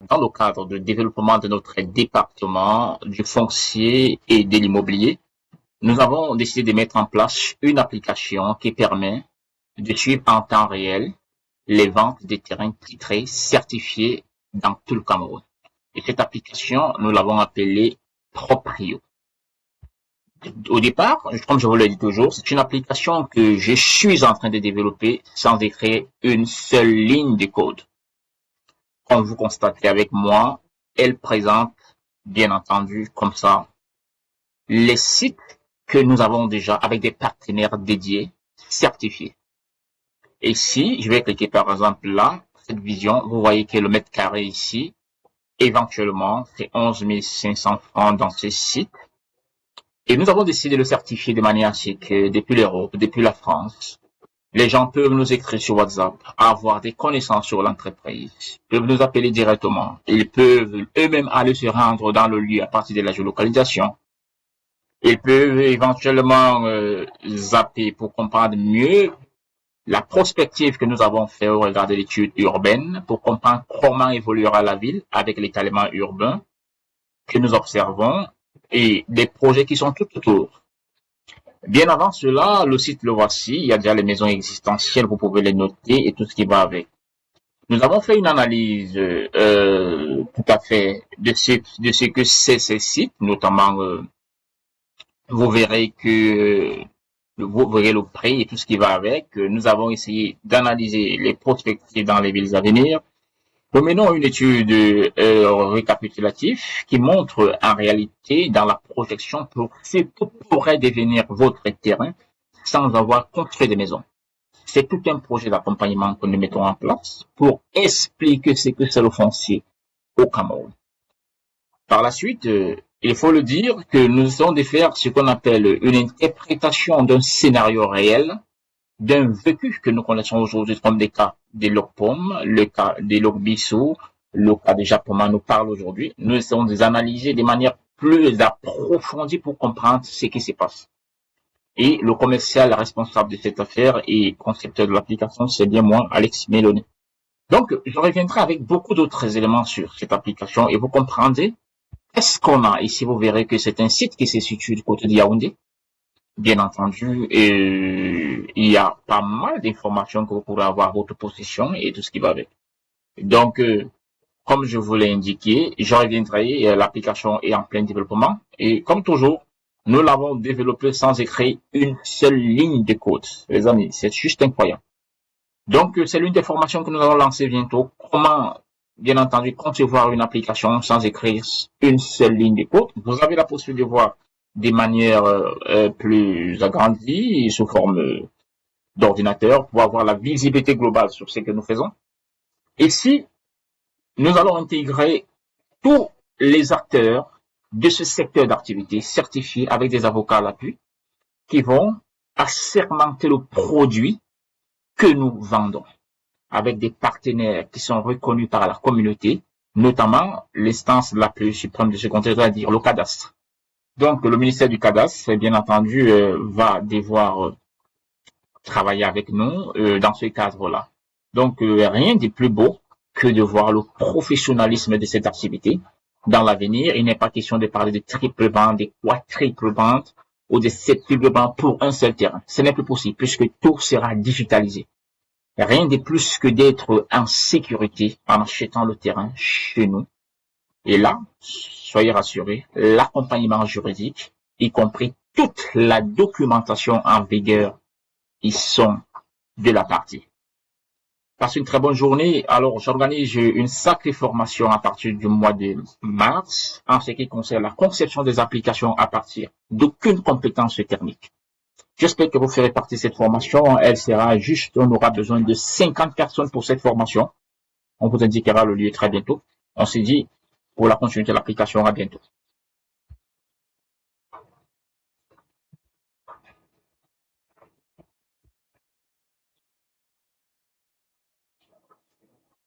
dans le cadre de développement de notre département du foncier et de l'immobilier, nous avons décidé de mettre en place une application qui permet de suivre en temps réel les ventes des terrains titrés certifiés dans tout le Cameroun. Et cette application, nous l'avons appelée Proprio. Au départ, comme je vous le dis toujours, c'est une application que je suis en train de développer sans écrire une seule ligne de code. Comme vous constatez avec moi, elle présente, bien entendu, comme ça, les sites que nous avons déjà avec des partenaires dédiés, certifiés. Et si je vais cliquer par exemple là, cette vision, vous voyez que le mètre carré ici, éventuellement, c'est 11 500 francs dans ce site. Et nous avons décidé de le certifier de manière à ce que depuis l'Europe, depuis la France, les gens peuvent nous écrire sur WhatsApp, avoir des connaissances sur l'entreprise, peuvent nous appeler directement. Ils peuvent eux-mêmes aller se rendre dans le lieu à partir de la géolocalisation. Ils peuvent éventuellement zapper pour comprendre mieux la prospective que nous avons fait au regard de l'étude urbaine pour comprendre comment évoluera la ville avec l'étalement urbain que nous observons et des projets qui sont tout autour. Bien avant cela, le site le voici, il y a déjà les maisons existentielles, vous pouvez les noter et tout ce qui va avec. Nous avons fait une analyse tout à fait de ce que c'est ces sites, notamment vous verrez le prix et tout ce qui va avec. Nous avons essayé d'analyser les prospectives dans les villes à venir. Nous menons une étude récapitulative qui montre en réalité dans la projection pour ce que pourrait devenir votre terrain sans avoir construit des maisons. C'est tout un projet d'accompagnement que nous mettons en place pour expliquer ce que c'est le foncier au Cameroun. Par la suite, il faut le dire que nous essayons de faire ce qu'on appelle une interprétation d'un scénario réel, d'un vécu que nous connaissons aujourd'hui comme des cas des Logpom, le cas des Logbissou, le cas des Japoma nous parle aujourd'hui. Nous essayons de les analyser de manière plus approfondie pour comprendre ce qui se passe. Et le commercial responsable de cette affaire et concepteur de l'application, c'est bien moi, Alex Méloni. Donc, je reviendrai avec beaucoup d'autres éléments sur cette application et vous comprendrez qu'est-ce qu'on a. Ici, vous verrez que c'est un site qui se situe du côté de Yaoundé. Bien entendu, il y a pas mal d'informations que vous pourrez avoir à votre possession et tout ce qui va avec. Donc, comme je vous l'ai indiqué, je reviendrai, l'application est en plein développement et comme toujours, nous l'avons développé sans écrire une seule ligne de code. Les amis, c'est juste incroyable. Donc, c'est l'une des formations que nous allons lancer bientôt. Comment, bien entendu, concevoir une application sans écrire une seule ligne de code. Vous avez la possibilité de voir des manières plus agrandies sous forme d'ordinateur pour avoir la visibilité globale sur ce que nous faisons. Ici, nous allons intégrer tous les acteurs de ce secteur d'activité certifiés avec des avocats à l'appui qui vont assermenter le produit que nous vendons avec des partenaires qui sont reconnus par la communauté, notamment l'instance la plus suprême de ce contexte, c'est-à-dire le cadastre. Donc, le ministère du cadastre, bien entendu, va devoir travailler avec nous dans ce cadre-là. Donc, rien de plus beau que de voir le professionnalisme de cette activité. Dans l'avenir, il n'est pas question de parler de triple vente, de quadruple vente ou de septuple vente pour un seul terrain. Ce n'est plus possible puisque tout sera digitalisé. Rien de plus que d'être en sécurité en achetant le terrain chez nous. Et là, soyez rassurés, l'accompagnement juridique, y compris toute la documentation en vigueur, ils sont de la partie. Passez une très bonne journée. Alors, j'organise une sacrée formation à partir du mois de mars en ce qui concerne la conception des applications à partir d'aucune compétence technique. J'espère que vous ferez partie de cette formation. Elle sera juste, on aura besoin de 50 personnes pour cette formation. On vous indiquera le lieu très bientôt. On s'est dit, pour la continuité de l'application, à bientôt.